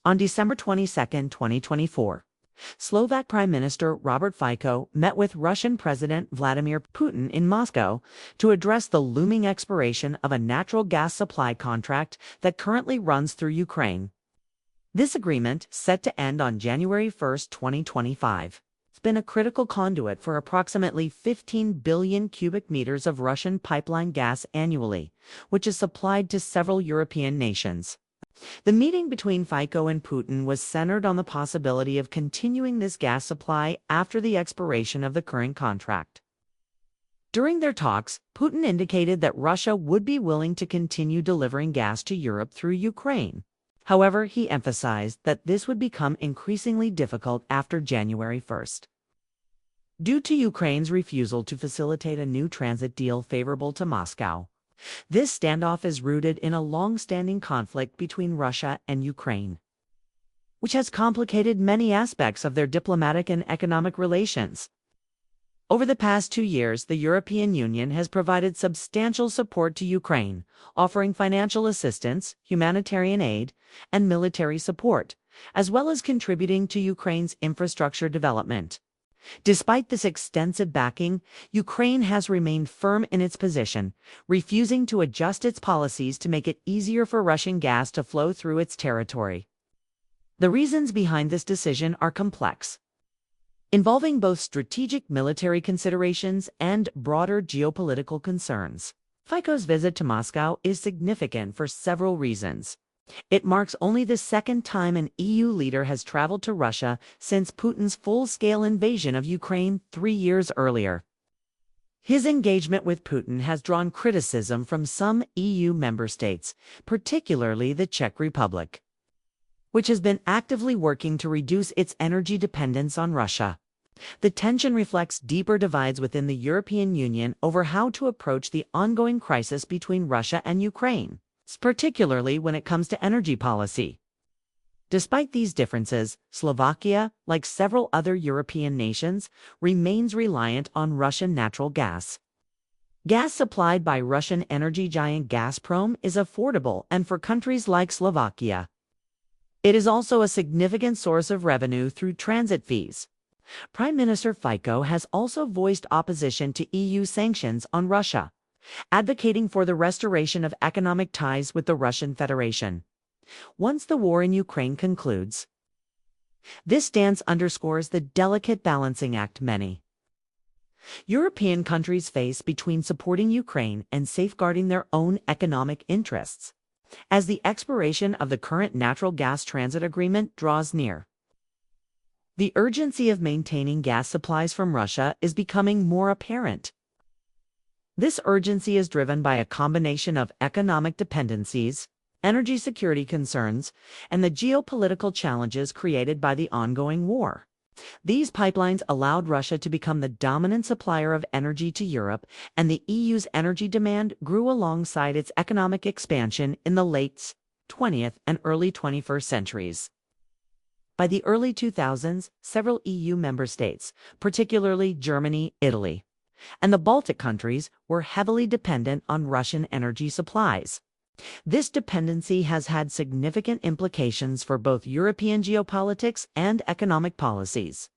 On December 22, 2024, Slovak Prime Minister Robert Fico met with Russian President Vladimir Putin in Moscow to address the looming expiration of a natural gas supply contract that currently runs through Ukraine. This agreement, set to end on January 1, 2025, has been a critical conduit for approximately 15 billion cubic meters of Russian pipeline gas annually, which is supplied to several European nations. The meeting between Fico and Putin was centered on the possibility of continuing this gas supply after the expiration of the current contract. During their talks, Putin indicated that Russia would be willing to continue delivering gas to Europe through Ukraine. However, he emphasized that this would become increasingly difficult after January 1st. Due to Ukraine's refusal to facilitate a new transit deal favorable to Moscow, this standoff is rooted in a long-standing conflict between Russia and Ukraine, which has complicated many aspects of their diplomatic and economic relations. Over the past 2 years, the European Union has provided substantial support to Ukraine, offering financial assistance, humanitarian aid, and military support, as well as contributing to Ukraine's infrastructure development. Despite this extensive backing, Ukraine has remained firm in its position, refusing to adjust its policies to make it easier for Russian gas to flow through its territory. The reasons behind this decision are complex, involving both strategic military considerations and broader geopolitical concerns. Fico's visit to Moscow is significant for several reasons. It marks only the second time an EU leader has traveled to Russia since Putin's full-scale invasion of Ukraine 3 years earlier. His engagement with Putin has drawn criticism from some EU member states, particularly the Czech Republic, which has been actively working to reduce its energy dependence on Russia. The tension reflects deeper divides within the European Union over how to approach the ongoing crisis between Russia and Ukraine, particularly when it comes to energy policy. Despite these differences, Slovakia, like several other European nations, remains reliant on Russian natural gas. Gas supplied by Russian energy giant Gazprom is affordable, and for countries like Slovakia, it is also a significant source of revenue through transit fees. Prime Minister Fico has also voiced opposition to EU sanctions on Russia, advocating for the restoration of economic ties with the Russian Federation once the war in Ukraine concludes. This stance underscores the delicate balancing act many European countries face between supporting Ukraine and safeguarding their own economic interests, as the expiration of the current natural gas transit agreement draws near. The urgency of maintaining gas supplies from Russia is becoming more apparent. This urgency is driven by a combination of economic dependencies, energy security concerns, and the geopolitical challenges created by the ongoing war. These pipelines allowed Russia to become the dominant supplier of energy to Europe, and the EU's energy demand grew alongside its economic expansion in the late 20th and early 21st centuries. By the early 2000s, several EU member states, particularly Germany, Italy, and the Baltic countries, were heavily dependent on Russian energy supplies. This dependency has had significant implications for both European geopolitics and economic policies.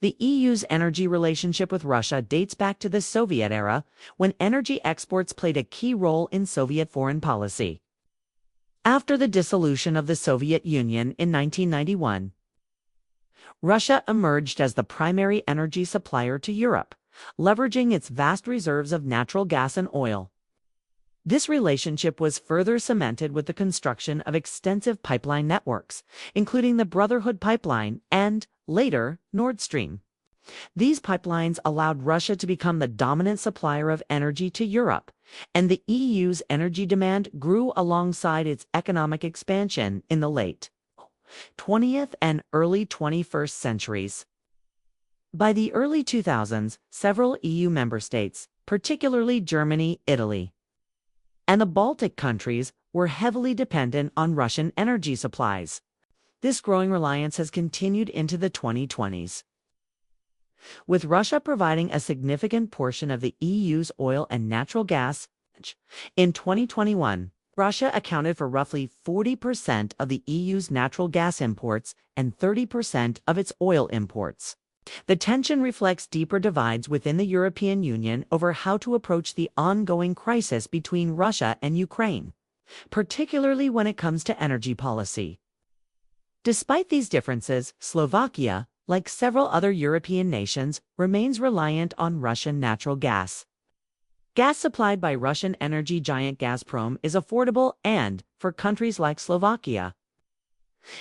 The EU's energy relationship with Russia dates back to the Soviet era, when energy exports played a key role in Soviet foreign policy. After the dissolution of the Soviet Union in 1991, Russia emerged as the primary energy supplier to Europe, leveraging its vast reserves of natural gas and oil. This relationship was further cemented with the construction of extensive pipeline networks, including the Brotherhood Pipeline and, later, Nord Stream. These pipelines allowed Russia to become the dominant supplier of energy to Europe, and the EU's energy demand grew alongside its economic expansion in the late 20th and early 21st centuries. By the early 2000s, several EU member states, particularly Germany, Italy, and the Baltic countries, were heavily dependent on Russian energy supplies. This growing reliance has continued into the 2020s, with Russia providing a significant portion of the EU's oil and natural gas. In 2021, Russia accounted for roughly 40% of the EU's natural gas imports and 30% of its oil imports. The tension reflects deeper divides within the European Union over how to approach the ongoing crisis between Russia and Ukraine, particularly when it comes to energy policy. Despite these differences, Slovakia, like several other European nations, remains reliant on Russian natural gas. Gas supplied by Russian energy giant Gazprom is affordable and, for countries like Slovakia,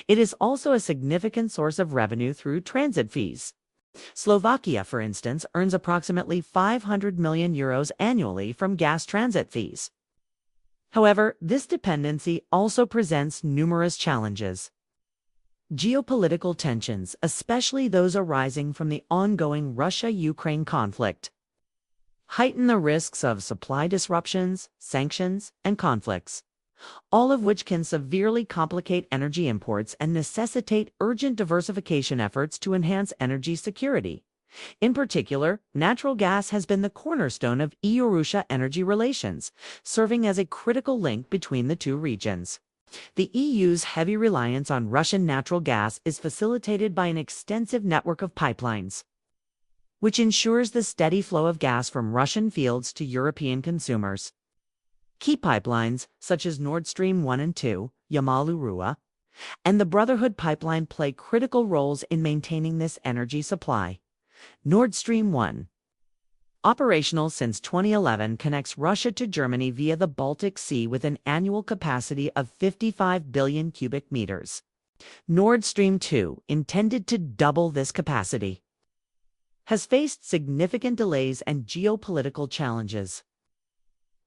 it is also a significant source of revenue through transit fees. Slovakia, for instance, earns approximately €500 million annually from gas transit fees. However, this dependency also presents numerous challenges. Geopolitical tensions, especially those arising from the ongoing Russia-Ukraine conflict, heighten the risks of supply disruptions, sanctions, and conflicts, all of which can severely complicate energy imports and necessitate urgent diversification efforts to enhance energy security. In particular, natural gas has been the cornerstone of EU-Russia energy relations, serving as a critical link between the two regions. The EU's heavy reliance on Russian natural gas is facilitated by an extensive network of pipelines, which ensures the steady flow of gas from Russian fields to European consumers. Key pipelines, such as Nord Stream 1 and 2, Yamal, and the Brotherhood Pipeline play critical roles in maintaining this energy supply. Nord Stream 1, operational since 2011, connects Russia to Germany via the Baltic Sea with an annual capacity of 55 billion cubic meters. Nord Stream 2, intended to double this capacity, has faced significant delays and geopolitical challenges,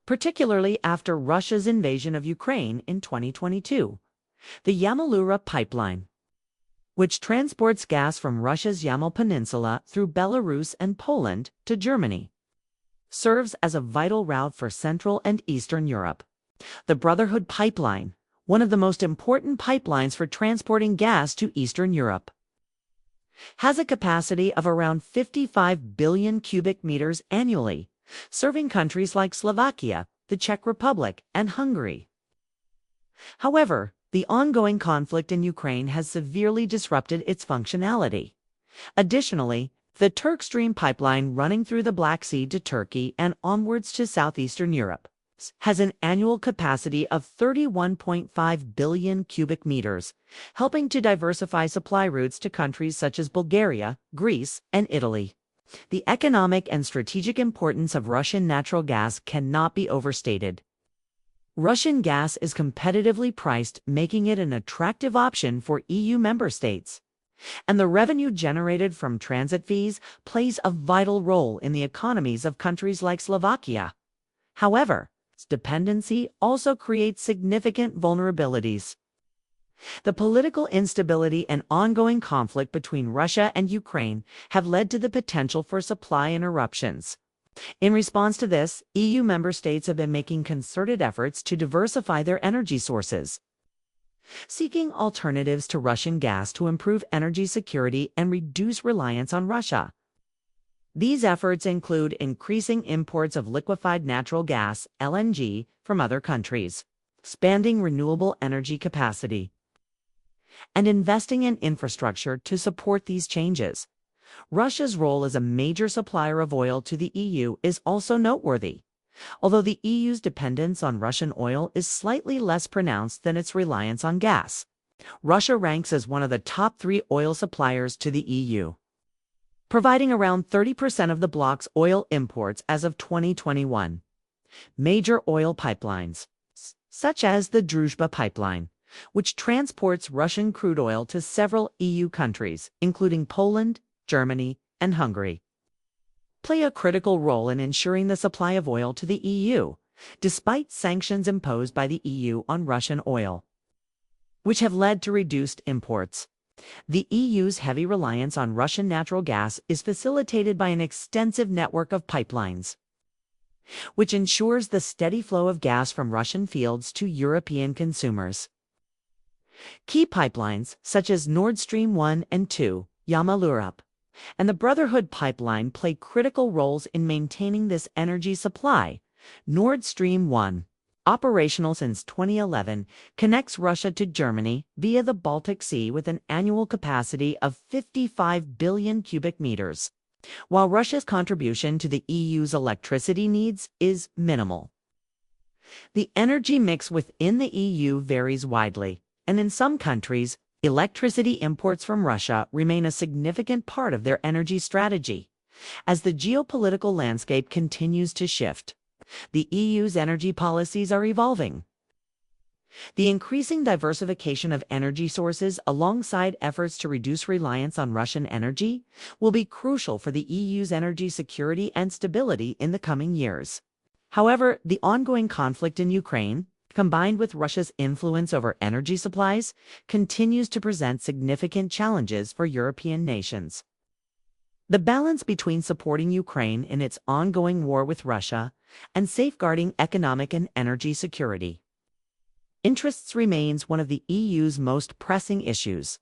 particularly after Russia's invasion of Ukraine in 2022. The Yamal pipeline, which transports gas from Russia's Yamal Peninsula through Belarus and Poland to Germany, serves as a vital route for Central and Eastern Europe. The Brotherhood Pipeline, one of the most important pipelines for transporting gas to Eastern Europe, has a capacity of around 55 billion cubic meters annually, serving countries like Slovakia, the Czech Republic, and Hungary. However, the ongoing conflict in Ukraine has severely disrupted its functionality. Additionally, the Turkstream pipeline running through the Black Sea to Turkey and onwards to southeastern Europe has an annual capacity of 31.5 billion cubic meters, helping to diversify supply routes to countries such as Bulgaria, Greece, and Italy. The economic and strategic importance of Russian natural gas cannot be overstated. Russian gas is competitively priced, making it an attractive option for EU member states, and the revenue generated from transit fees plays a vital role in the economies of countries like Slovakia. However, its dependency also creates significant vulnerabilities. The political instability and ongoing conflict between Russia and Ukraine have led to the potential for supply interruptions. In response to this, EU member states have been making concerted efforts to diversify their energy sources, seeking alternatives to Russian gas to improve energy security and reduce reliance on Russia. These efforts include increasing imports of liquefied natural gas, LNG, from other countries, expanding renewable energy capacity, and investing in infrastructure to support these changes. Russia's role as a major supplier of oil to the EU is also noteworthy. Although the EU's dependence on Russian oil is slightly less pronounced than its reliance on gas, Russia ranks as one of the top 3 oil suppliers to the EU, providing around 30% of the bloc's oil imports as of 2021. Major oil pipelines, such as the Druzhba pipeline, which transports Russian crude oil to several EU countries, including Poland, Germany, and Hungary, play a critical role in ensuring the supply of oil to the EU, despite sanctions imposed by the EU on Russian oil, which have led to reduced imports. The EU's heavy reliance on Russian natural gas is facilitated by an extensive network of pipelines, which ensures the steady flow of gas from Russian fields to European consumers. Key pipelines, such as Nord Stream 1 and 2, Yamal, and the Brotherhood Pipeline play critical roles in maintaining this energy supply. Nord Stream 1, operational since 2011, connects Russia to Germany via the Baltic Sea with an annual capacity of 55 billion cubic meters, while Russia's contribution to the EU's electricity needs is minimal. The energy mix within the EU varies widely, and in some countries, electricity imports from Russia remain a significant part of their energy strategy. As the geopolitical landscape continues to shift, the EU's energy policies are evolving. The increasing diversification of energy sources alongside efforts to reduce reliance on Russian energy will be crucial for the EU's energy security and stability in the coming years. However, the ongoing conflict in Ukraine, combined with Russia's influence over energy supplies, continues to present significant challenges for European nations. The balance between supporting Ukraine in its ongoing war with Russia and safeguarding economic and energy security interests remains one of the EU's most pressing issues.